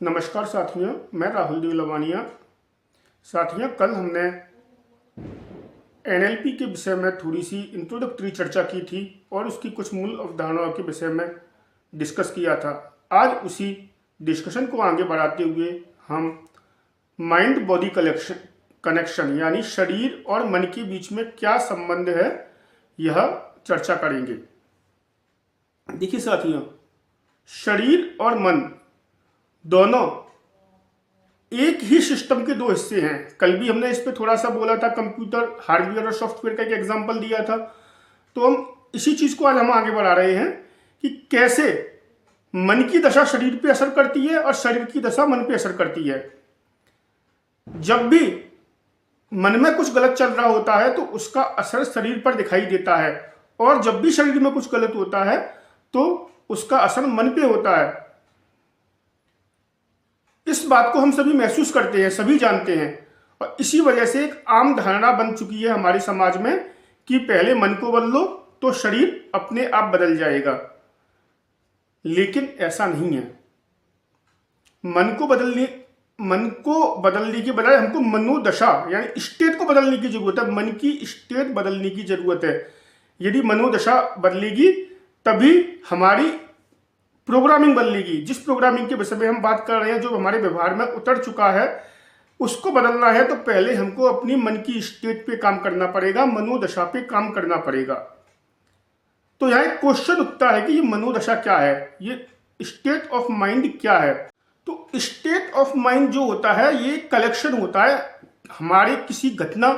नमस्कार साथियों, मैं राहुल देव लवानिया। साथियों, कल हमने एनएलपी के विषय में थोड़ी सी इंट्रोडक्टरी चर्चा की थी और उसकी कुछ मूल अवधारणाओं के विषय में डिस्कस किया था। आज उसी डिस्कशन को आगे बढ़ाते हुए हम माइंड बॉडी कनेक्शन यानी शरीर और मन के बीच में क्या संबंध है, यह चर्चा करेंगे। देखिए साथियों, शरीर और मन दोनों एक ही सिस्टम के दो हिस्से हैं। कल भी हमने इस पे थोड़ा सा बोला था, कंप्यूटर हार्डवेयर और सॉफ्टवेयर का एक एग्जांपल दिया था। तो हम इसी चीज को आज हम आगे बढ़ा रहे हैं कि कैसे मन की दशा शरीर पे असर करती है और शरीर की दशा मन पे असर करती है। जब भी मन में कुछ गलत चल रहा होता है तो उसका असर शरीर पर दिखाई देता है, और जब भी शरीर में कुछ गलत होता है तो उसका असर मन पे होता है। इस बात को हम सभी महसूस करते हैं, सभी जानते हैं, और इसी वजह से एक आम धारणा बन चुकी है हमारे समाज में कि पहले मन को बदलो तो शरीर अपने आप बदल जाएगा। लेकिन ऐसा नहीं है। मन को बदलने के बजाय हमको मनोदशा यानी स्टेट को बदलने की जरूरत है। मन की स्टेट बदलने की जरूरत है। यदि मनोदशा बदलेगी तभी हमारी प्रोग्रामिंग बदलेगी। जिस प्रोग्रामिंग के विषय में हम बात कर रहे हैं, जो हमारे व्यवहार में उतर चुका है, उसको बदलना है तो पहले हमको अपनी मन की स्टेट पे काम करना पड़ेगा, मनोदशा पे काम करना पड़ेगा। तो यहाँ एक क्वेश्चन उठता है कि ये मनोदशा क्या है, ये स्टेट ऑफ माइंड क्या है। तो स्टेट ऑफ माइंड जो होता है ये कलेक्शन होता है हमारे किसी घटना,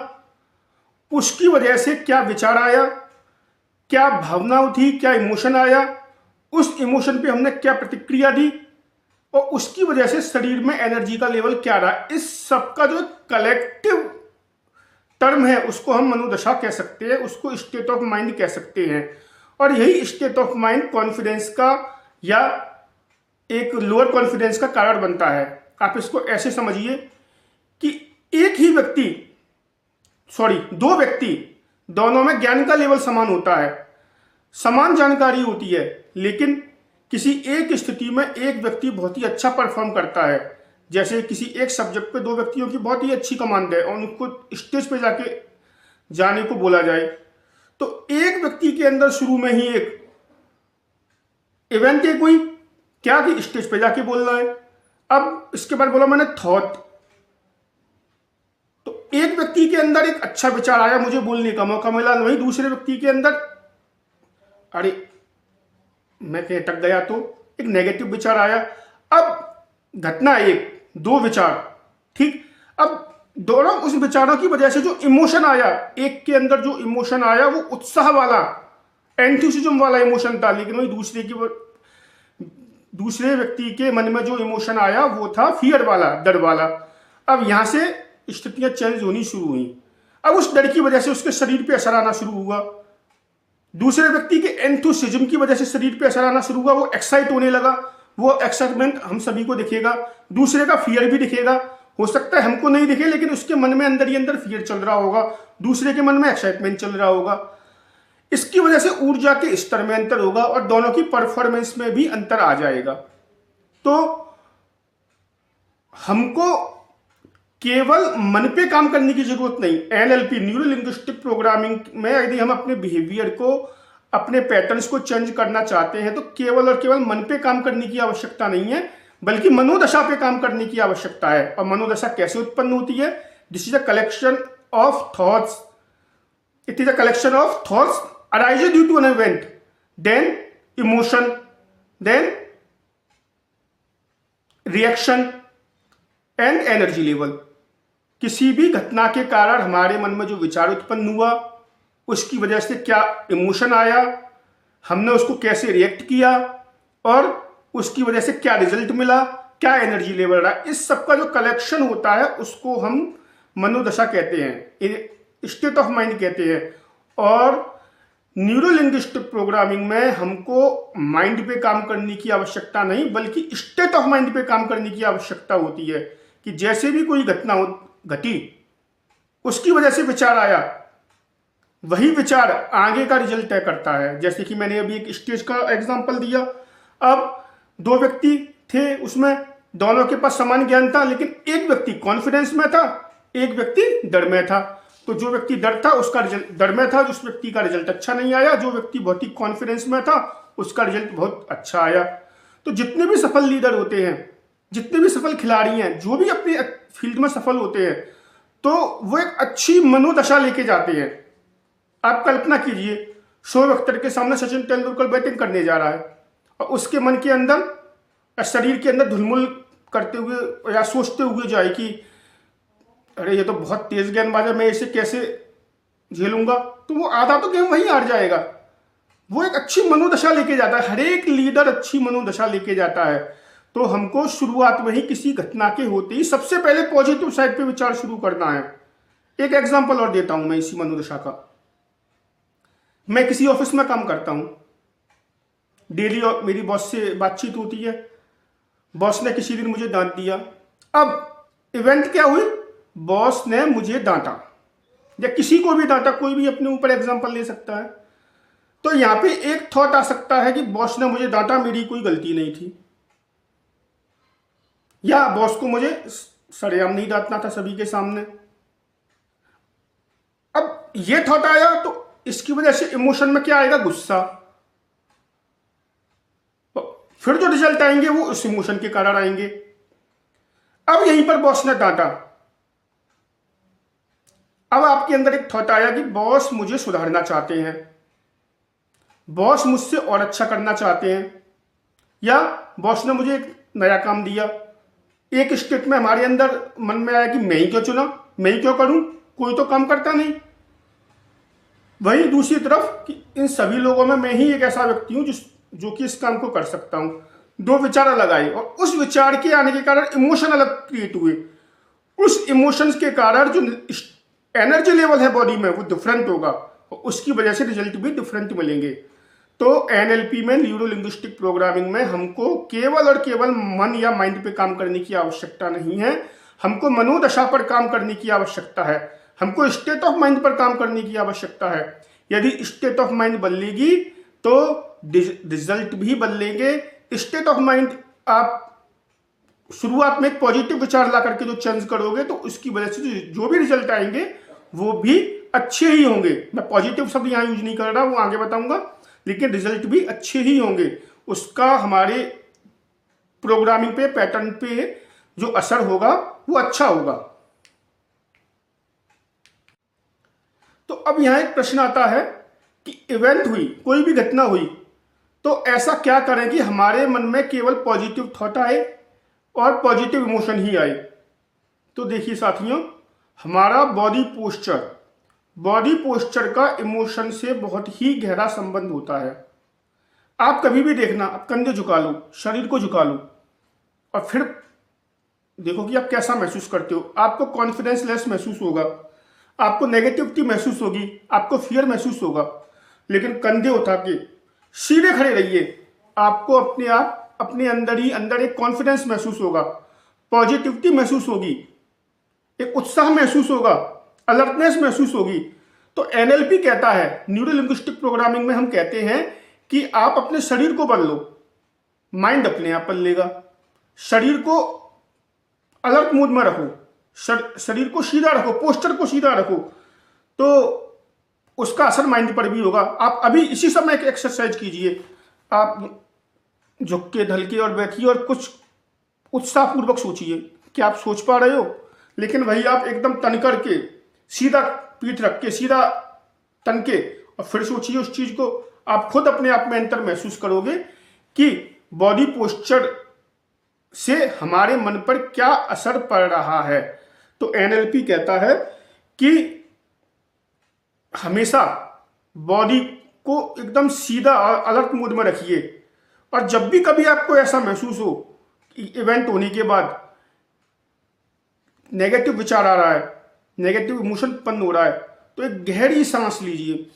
उसकी वजह से क्या विचार आया, क्या भावना उठी, क्या इमोशन आया, उस इमोशन पे हमने क्या प्रतिक्रिया दी, और उसकी वजह से शरीर में एनर्जी का लेवल क्या रहा। इस सब का जो कलेक्टिव टर्म है उसको हम मनोदशा कह सकते हैं, उसको स्टेट ऑफ माइंड कह सकते हैं। और यही स्टेट ऑफ माइंड कॉन्फिडेंस का या एक लोअर कॉन्फिडेंस का कारण बनता है। आप इसको ऐसे समझिए कि दो व्यक्ति दोनों में ज्ञान का लेवल समान होता है, समान जानकारी होती है, लेकिन किसी एक स्थिति में एक व्यक्ति बहुत ही अच्छा परफॉर्म करता है। जैसे किसी एक सब्जेक्ट पे दो व्यक्तियों की बहुत ही अच्छी कमांड है और उनको स्टेज पे जाने को बोला जाए, तो एक व्यक्ति के अंदर शुरू में ही एक इवेंट है, कोई क्या कि स्टेज पे जाके बोलना है। अब इसके बाद बोला मैंने थॉट, तो एक व्यक्ति के अंदर एक अच्छा विचार आया, मुझे बोलने का मौका मिला। वहीं दूसरे व्यक्ति के अंदर अरे मैं कहीं अटक गया, तो एक नेगेटिव विचार आया। अब घटना एक, दो विचार, ठीक। अब दोनों उस विचारों की वजह से जो इमोशन आया, एक के अंदर जो इमोशन आया वो उत्साह वाला, एंथुसिज्म वाला इमोशन था, लेकिन वही दूसरे व्यक्ति के मन में जो इमोशन आया वो था फियर वाला, डर वाला। अब यहां से स्थितियां चेंज होनी शुरू हुई। अब उस डर की वजह से उसके शरीर पे असर आना शुरू हुआ। दूसरे व्यक्ति के एंथुसिज्म की वजह से शरीर पे असर आना शुरू हुआ, वो एक्साइट होने लगा। वो एक्साइटमेंट हम सभी को दिखेगा, दूसरे का फियर भी दिखेगा। हो सकता है हमको नहीं दिखे, लेकिन उसके मन में अंदर ही अंदर फियर चल रहा होगा, दूसरे के मन में एक्साइटमेंट चल रहा होगा। इसकी वजह से ऊर्जा के स्तर में अंतर होगा और दोनों की परफॉर्मेंस में भी अंतर आ जाएगा। तो हमको केवल मन पे काम करने की जरूरत नहीं। एनएलपी, न्यूरो लिंग्विस्टिक प्रोग्रामिंग में यदि हम अपने बिहेवियर को, अपने पैटर्न्स को चेंज करना चाहते हैं तो केवल और केवल मन पे काम करने की आवश्यकता नहीं है, बल्कि मनोदशा पे काम करने की आवश्यकता है। और मनोदशा कैसे उत्पन्न होती है? This is a collection of thoughts. It is a collection of thoughts arise due to an event, then emotion, then reaction and energy level. किसी भी घटना के कारण हमारे मन में जो विचार उत्पन्न हुआ, उसकी वजह से क्या इमोशन आया, हमने उसको कैसे रिएक्ट किया, और उसकी वजह से क्या रिजल्ट मिला, क्या एनर्जी लेवल रहा, इस सब का जो कलेक्शन होता है उसको हम मनोदशा कहते हैं, स्टेट ऑफ माइंड कहते हैं। और न्यूरो लिंग्विस्टिक प्रोग्रामिंग में हमको माइंड पे काम करने की आवश्यकता नहीं, बल्कि स्टेट ऑफ माइंड पे काम करने की आवश्यकता होती है। कि जैसे भी कोई घटना घटी, उसकी वजह से विचार आया, वही विचार आगे का रिजल्ट तय करता है। जैसे कि मैंने अभी एक स्टेज का एग्जांपल दिया। अब दो व्यक्ति थे, उसमें दोनों के पास समान ज्ञान था, लेकिन एक व्यक्ति कॉन्फिडेंस में था, एक व्यक्ति डर में था। तो जो व्यक्ति डर था उसका रिजल्ट डर में था, उस व्यक्ति का रिजल्ट अच्छा नहीं आया। जो व्यक्ति बहुत ही कॉन्फिडेंस में था उसका रिजल्ट बहुत अच्छा आया। तो जितने भी सफल लीडर होते हैं, जितने भी सफल खिलाड़ी हैं, जो भी अपने फील्ड में सफल होते हैं, तो वो एक अच्छी मनोदशा लेके जाते हैं। आप कल्पना कीजिए, शोएब अख्तर के सामने सचिन तेंदुलकर बैटिंग करने जा रहा है और उसके मन के अंदर या शरीर के अंदर धुलमुल करते हुए या सोचते हुए जाए कि अरे ये तो बहुत तेज गेंदबाज है, मैं इसे कैसे झेलूंगा, तो वो आधा तो गेम वहीं हार जाएगा। वो एक अच्छी मनोदशा लेके जाता है, हर एक लीडर अच्छी मनोदशा लेके जाता है। तो हमको शुरुआत में ही किसी घटना के होते ही सबसे पहले पॉजिटिव साइड पे विचार शुरू करना है। एक एग्जांपल और देता हूं मैं इसी मनोदशा का। मैं किसी ऑफिस में काम करता हूं, डेली मेरी बॉस से बातचीत होती है। बॉस ने किसी दिन मुझे डांट दिया। अब इवेंट क्या हुई, बॉस ने मुझे डांटा या किसी को भी डांटा, कोई भी अपने ऊपर एग्जांपल ले सकता है। तो यहां पे एक थॉट आ सकता है कि बॉस ने मुझे डांटा, मेरी कोई गलती नहीं थी, या बॉस को मुझे सरेआम नहीं डांटना था सभी के सामने। अब ये थॉट आया तो इसकी वजह से इमोशन में क्या आएगा, गुस्सा। फिर जो रिजल्ट आएंगे वो उस इमोशन के कारण आएंगे। अब यहीं पर बॉस ने डांटा, अब आपके अंदर एक थॉट आया कि बॉस मुझे सुधारना चाहते हैं, बॉस मुझसे और अच्छा करना चाहते हैं, या बॉस ने मुझे एक नया काम दिया। एक स्टेट में हमारे अंदर मन में आया कि मैं ही क्यों चुना, मैं ही क्यों करूं, कोई तो काम करता नहीं। वही दूसरी तरफ कि इन सभी लोगों में मैं ही एक ऐसा व्यक्ति हूं जो कि इस काम को कर सकता हूं। दो विचार अलग आए और उस विचार के आने के कारण इमोशन अलग क्रिएट हुए। उस इमोशंस के कारण जो एनर्जी लेवल है बॉडी में वो डिफरेंट होगा और उसकी वजह से रिजल्ट भी डिफरेंट मिलेंगे। तो एनएलपी में, न्यूरो लिंग्विस्टिक प्रोग्रामिंग में, हमको केवल और केवल मन या माइंड पे काम करने की आवश्यकता नहीं है, हमको मनोदशा पर काम करने की आवश्यकता है, हमको स्टेट ऑफ माइंड पर काम करने की आवश्यकता है। यदि स्टेट ऑफ माइंड बदलेगी तो रिजल्ट भी बदलेंगे। स्टेट ऑफ माइंड आप शुरुआत में एक पॉजिटिव विचार ला करके जो चेंज करोगे तो उसकी वजह से जो भी रिजल्ट आएंगे वो भी अच्छे ही होंगे। मैं पॉजिटिव शब्द यहाँ यूज नहीं कर रहा, वो आगे बताऊंगा, लेकिन रिजल्ट भी अच्छे ही होंगे। उसका हमारे प्रोग्रामिंग पे, पैटर्न पे जो असर होगा वो अच्छा होगा। तो अब यहां एक प्रश्न आता है कि इवेंट हुई, कोई भी घटना हुई, तो ऐसा क्या करें कि हमारे मन में केवल पॉजिटिव थॉट आए और पॉजिटिव इमोशन ही आए। तो देखिए साथियों, हमारा बॉडी पोस्चर का इमोशन से बहुत ही गहरा संबंध होता है। आप कभी भी देखना, आप कंधे झुका लो, शरीर को झुका लो और फिर देखो कि आप कैसा महसूस करते हो। आपको कॉन्फिडेंस लेस महसूस होगा, आपको नेगेटिविटी महसूस होगी, आपको फियर महसूस होगा। लेकिन कंधे उठा के सीधे खड़े रहिए, आपको अपने अंदर ही अंदर एक कॉन्फिडेंस महसूस होगा, पॉजिटिविटी महसूस होगी, एक उत्साह महसूस होगा, अलर्टनेस महसूस होगी। तो एनएलपी कहता है, न्यूरो लिंग्विस्टिक प्रोग्रामिंग में हम कहते हैं कि आप अपने शरीर को बदलो, माइंड अपने आप बदलेगा। शरीर को अलर्ट मोड में रखो, शरीर को सीधा रखो, पोस्चर को सीधा रखो, तो उसका असर माइंड पर भी होगा। आप अभी इसी समय एक एक्सरसाइज कीजिए, आप झुक के ढल के और बैठिए और कुछ उत्साहपूर्वक सोचिए कि आप सोच पा रहे हो, लेकिन वही आप एकदम तन करके, सीधा पीठ रख के, सीधा तन के और फिर सोचिए उस चीज को। आप खुद अपने आप में अंतर महसूस करोगे कि बॉडी पोस्चर से हमारे मन पर क्या असर पड़ रहा है। तो एनएलपी कहता है कि हमेशा बॉडी को एकदम सीधा और अलर्ट मोड में रखिए, और जब भी कभी आपको ऐसा महसूस हो कि इवेंट होने के बाद नेगेटिव विचार आ रहा है, नेगेटिव इमोशन उत्पन्न हो रहा है, तो एक गहरी सांस लीजिए,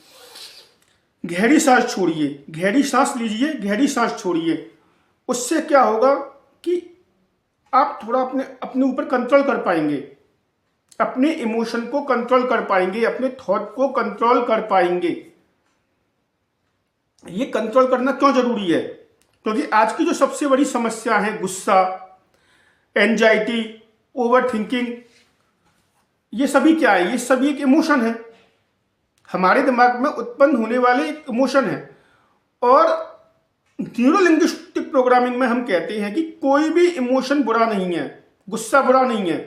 गहरी सांस छोड़िए, गहरी सांस लीजिए, गहरी सांस छोड़िए। उससे क्या होगा कि आप थोड़ा अपने ऊपर कंट्रोल कर पाएंगे, अपने इमोशन को कंट्रोल कर पाएंगे, अपने थॉट को कंट्रोल कर पाएंगे। ये कंट्रोल करना क्यों जरूरी है? क्योंकि आज की जो सबसे बड़ी समस्या है गुस्सा, एंजाइटी, ओवर थिंकिंग, ये सभी क्या है? ये सभी एक इमोशन है, हमारे दिमाग में उत्पन्न होने वाले एक इमोशन है। और न्यूरो लिंग्विस्टिक प्रोग्रामिंग में हम कहते हैं कि कोई भी इमोशन बुरा नहीं है, गुस्सा बुरा नहीं है,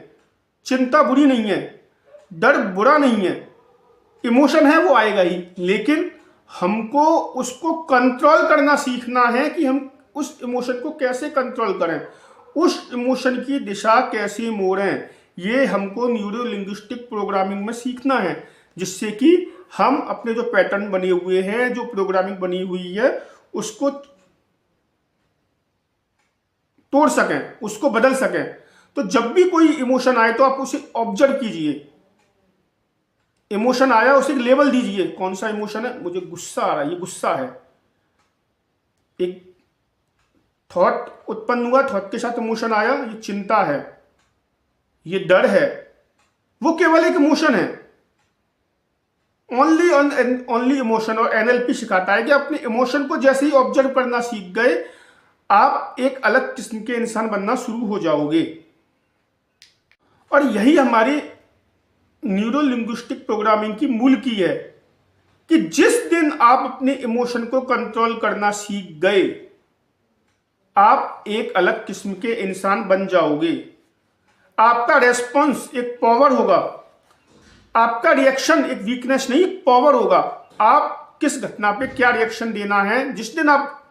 चिंता बुरी नहीं है, डर बुरा नहीं है। इमोशन है, वो आएगा ही, लेकिन हमको उसको कंट्रोल करना सीखना है कि हम उस इमोशन को कैसे कंट्रोल करें, उस इमोशन की दिशा कैसे मोड़ें। ये हमको न्यूरो लिंग्विस्टिक प्रोग्रामिंग में सीखना है, जिससे कि हम अपने जो पैटर्न बने हुए हैं, जो प्रोग्रामिंग बनी हुई है, उसको तोड़ सकें, उसको बदल सकें। तो जब भी कोई इमोशन आए तो आप उसे ऑब्जर्व कीजिए। इमोशन आया, उसे एक लेबल दीजिए, कौन सा इमोशन है? मुझे गुस्सा आ रहा है, ये गुस्सा है। एक थॉट उत्पन्न हुआ, थॉट के साथ इमोशन आया, ये चिंता है, ये डर है। वो केवल एक इमोशन है, ओनली इमोशन। और एनएलपी सिखाता है कि अपने इमोशन को जैसे ही ऑब्जर्व करना सीख गए, आप एक अलग किस्म के इंसान बनना शुरू हो जाओगे। और यही हमारी न्यूरो लिंग्विस्टिक प्रोग्रामिंग की मूल की है कि जिस दिन आप अपने इमोशन को कंट्रोल करना सीख गए, आप एक अलग किस्म के इंसान बन जाओगे। आपका रेस्पॉन्स एक पावर होगा, आपका रिएक्शन एक वीकनेस नहीं, पावर होगा। आप किस घटना पे क्या रिएक्शन देना है, जिस दिन आप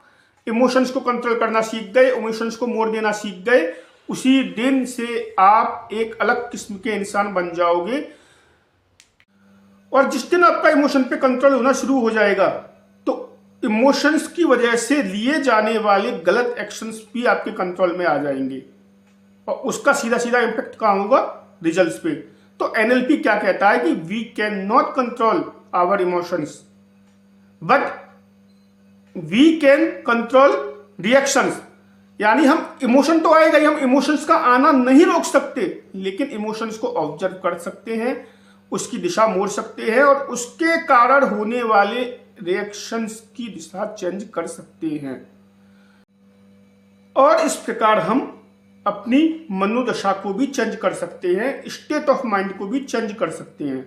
इमोशंस को कंट्रोल करना सीख गए, इमोशंस को मोड़ देना सीख गए, उसी दिन से आप एक अलग किस्म के इंसान बन जाओगे। और जिस दिन आपका इमोशन पे कंट्रोल होना शुरू हो जाएगा, तो इमोशंस की वजह से लिए जाने वाले गलत एक्शंस भी आपके कंट्रोल में आ जाएंगे, और उसका सीधा सीधा इम्पैक्ट कहाँ होगा? रिजल्ट्स पे। तो एनएलपी क्या कहता है कि we can not control our emotions, but we can control reactions. यानी हम इमोशन तो आएगा ही, हम इमोशंस का आना नहीं रोक सकते, लेकिन इमोशंस को ऑब्जर्व कर सकते हैं, उसकी दिशा मोड़ सकते हैं, और उसके कारण होने वाले रिएक्शंस की दिशा चेंज कर सकते हैं। और इस प्रकार हम अपनी मनोदशा को भी चेंज कर सकते हैं, स्टेट ऑफ माइंड को भी चेंज कर सकते हैं।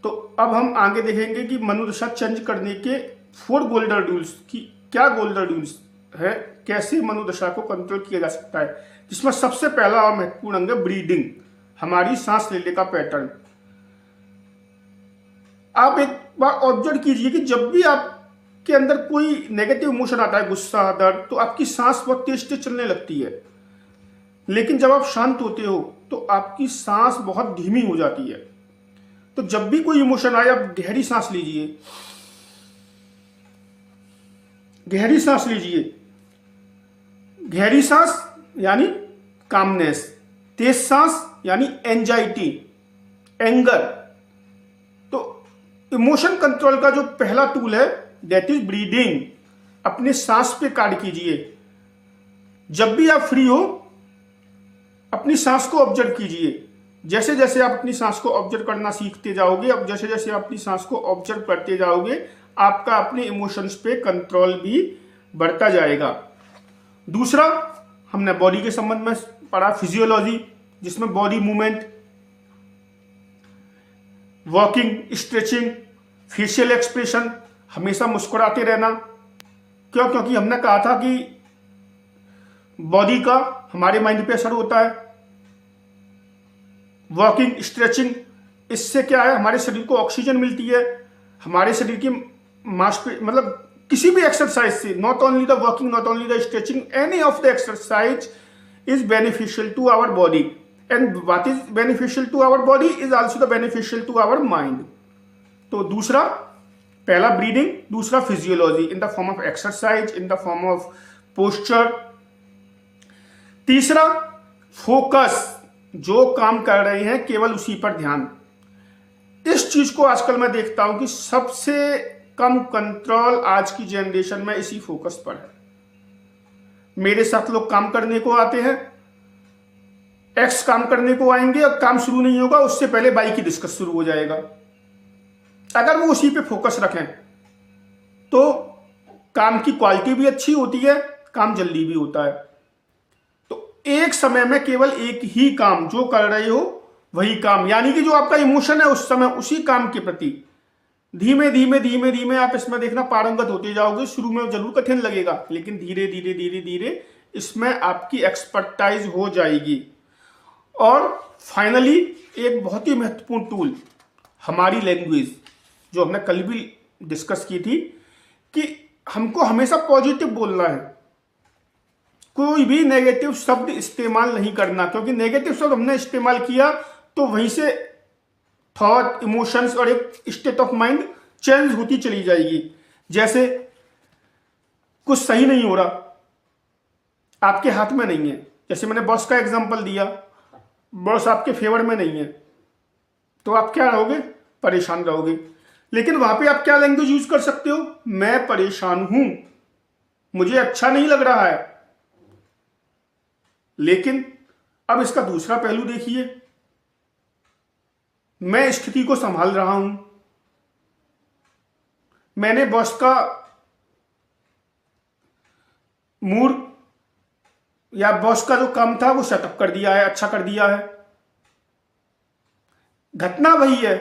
तो अब हम आगे देखेंगे कि मनोदशा चेंज करने के 4 गोल्डन रूल्स की क्या गोल्डन रूल्स है, कैसे मनोदशा को कंट्रोल किया जा सकता है। जिसमें सबसे पहला और महत्वपूर्ण अंग है ब्रीदिंग, हमारी सांस लेने का पैटर्न। आप एक बार ऑब्जर्व कीजिए कि जब भी आपके अंदर कोई नेगेटिव इमोशन आता है, गुस्सा, दर्द, तो आपकी सांस बहुत तेज तेज चलने लगती है। लेकिन जब आप शांत होते हो तो आपकी सांस बहुत धीमी हो जाती है। तो जब भी कोई इमोशन आए, आप गहरी सांस लीजिए, गहरी सांस लीजिए। गहरी सांस यानी कामनेस, तेज सांस यानी एंजाइटी, एंगर। तो इमोशन कंट्रोल का जो पहला टूल है दैट इज ब्रीदिंग। अपने सांस पे कार्य कीजिए। जब भी आप फ्री हो, अपनी सांस को ऑब्जर्व कीजिए। जैसे जैसे आप अपनी सांस को ऑब्जर्व करना सीखते जाओगे, अब जैसे जैसे आप अपनी सांस को ऑब्जर्व करते जाओगे, आपका अपने इमोशंस पे कंट्रोल भी बढ़ता जाएगा। दूसरा, हमने बॉडी के संबंध में पढ़ा फिजियोलॉजी, जिसमें body movement, walking, stretching, facial expression, हमेशा मुस्कुराते रहना। क्यों? क्योंकि हमने कहा था कि बॉडी का हमारे माइंड पे असर होता है। वॉकिंग, स्ट्रेचिंग, इससे क्या है, हमारे शरीर को ऑक्सीजन मिलती है, हमारे शरीर की मांसपेशी, मतलब किसी भी एक्सरसाइज से, not only the walking, not only the stretching, any of the exercise is beneficial to our body, and what is beneficial to our body is also the beneficial to our mind. तो दूसरा, पहला breathing, दूसरा physiology in the form of exercise, in the form of posture. तीसरा, focus, जो काम कर रहे हैं केवल उसी पर ध्यान। इस चीज को आजकल मैं देखता हूं कि सबसे कम कंट्रोल आज की जनरेशन में इसी फोकस पर है। मेरे साथ लोग काम करने को आते हैं, एक्स काम करने को आएंगे, और काम शुरू नहीं होगा उससे पहले बाई की डिस्कस शुरू हो जाएगा। अगर वो उसी पे फोकस रखें तो काम की क्वालिटी भी अच्छी होती है, काम जल्दी भी होता है। तो समय में केवल एक ही काम, जो कर रहे हो वही काम, यानी कि जो आपका इमोशन है उस समय उसी काम के प्रति धीमे धीमे धीमे धीमे आप इसमें देखना पारंगत होते जाओगे। शुरू में जरूर कठिन लगेगा, लेकिन धीरे धीरे धीरे धीरे इसमें आपकी एक्सपर्टाइज हो जाएगी। और फाइनली एक बहुत ही महत्वपूर्ण टूल, हमारी लैंग्वेज, जो हमने कल भी डिस्कस की थी कि हमको हमेशा पॉजिटिव बोलना है, कोई भी नेगेटिव शब्द इस्तेमाल नहीं करना, क्योंकि नेगेटिव शब्द हमने इस्तेमाल किया तो वहीं से थॉट, इमोशंस और एक स्टेट ऑफ माइंड चेंज होती चली जाएगी। जैसे कुछ सही नहीं हो रहा, आपके हाथ में नहीं है, जैसे मैंने बॉस का एग्जांपल दिया, बॉस आपके फेवर में नहीं है, तो आप क्या रहोगे? परेशान रहोगे। लेकिन वहां पे आप क्या लैंग्वेज यूज कर सकते हो? मैं परेशान हूं, मुझे अच्छा नहीं लग रहा है। लेकिन अब इसका दूसरा पहलू देखिए, मैं स्थिति को संभाल रहा हूं, मैंने बॉस का मूड या बॉस का जो काम था वो सेटअप कर दिया है, अच्छा कर दिया है। घटना वही है,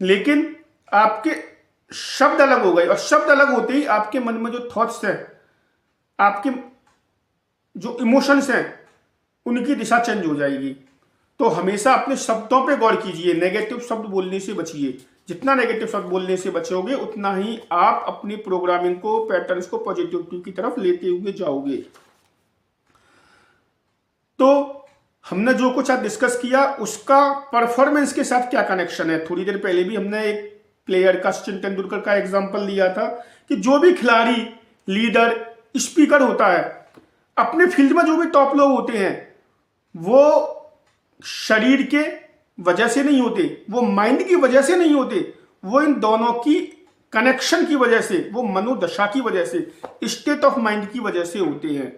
लेकिन आपके शब्द अलग हो गए, और शब्द अलग होते ही आपके मन में जो थॉट्स हैं, आपके जो इमोशंस हैं, उनकी दिशा चेंज हो जाएगी। तो हमेशा अपने शब्दों पे गौर कीजिए, नेगेटिव शब्द बोलने से बचिए। जितना नेगेटिव शब्द बोलने से बचोगे उतना ही आप अपनी प्रोग्रामिंग को, पैटर्न्स को पॉजिटिविटी की तरफ लेते हुए जाओगे। तो हमने जो कुछ आज डिस्कस किया उसका परफॉर्मेंस के साथ क्या कनेक्शन है? थोड़ी देर पहले भी हमने एक प्लेयर का, सचिन तेंदुलकर का एग्जांपल लिया था कि जो भी खिलाड़ी, लीडर, स्पीकर होता है, अपने फील्ड में जो भी टॉप लोग होते हैं, वो शरीर के वजह से नहीं होते, वो माइंड की वजह से नहीं होते, वो इन दोनों की कनेक्शन की वजह से, वो मनोदशा की वजह से, स्टेट ऑफ माइंड की वजह से होते हैं।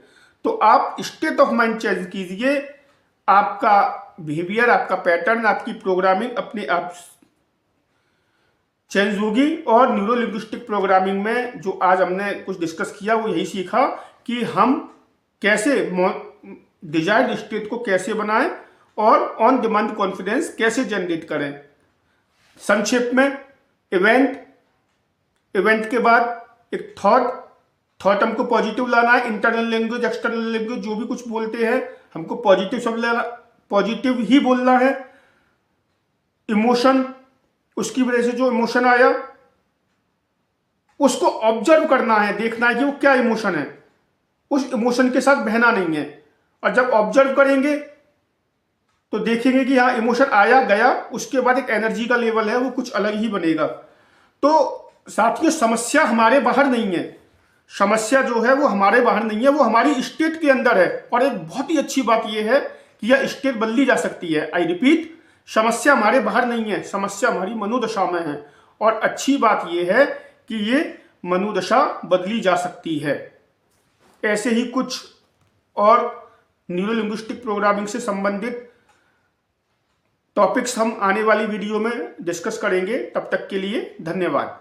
तो आप स्टेट ऑफ माइंड चेंज कीजिए, आपका बिहेवियर, आपका पैटर्न, आपकी प्रोग्रामिंग अपने आप चेंज होगी। और न्यूरो लिंग्विस्टिक प्रोग्रामिंग में जो आज हमने कुछ डिस्कस किया वो यही सीखा कि हम कैसे डिजायर्ड स्टेट को कैसे बनाएं और ऑन डिमांड कॉन्फिडेंस कैसे जनरेट करें। संक्षेप में, इवेंट के बाद एक थॉट हमको पॉजिटिव लाना है। इंटरनल लैंग्वेज, एक्सटर्नल लैंग्वेज, जो भी कुछ बोलते हैं हमको पॉजिटिव शब्द लेना, पॉजिटिव ही बोलना है। इमोशन, उसकी वजह से जो इमोशन आया उसको ऑब्जर्व करना है, देखना है कि वो क्या इमोशन है, उस इमोशन के साथ बहना नहीं है। और जब ऑब्जर्व करेंगे तो देखेंगे कि हाँ इमोशन आया गया, उसके बाद एक एनर्जी का लेवल है वो कुछ अलग ही बनेगा। तो साथियों, समस्या हमारे बाहर नहीं है, समस्या जो है वो हमारे बाहर नहीं है, वो हमारी स्टेट के अंदर है। और एक बहुत ही अच्छी बात यह है कि यह स्टेट बदली जा सकती है। आई रिपीट, समस्या हमारे बाहर नहीं है, समस्या हमारी मनोदशा में है। और अच्छी बात यह है कि ये मनोदशा बदली जा सकती है। ऐसे ही कुछ और न्यूरो लिंग्विस्टिक प्रोग्रामिंग से संबंधित टॉपिक्स हम आने वाली वीडियो में डिस्कस करेंगे। तब तक के लिए धन्यवाद।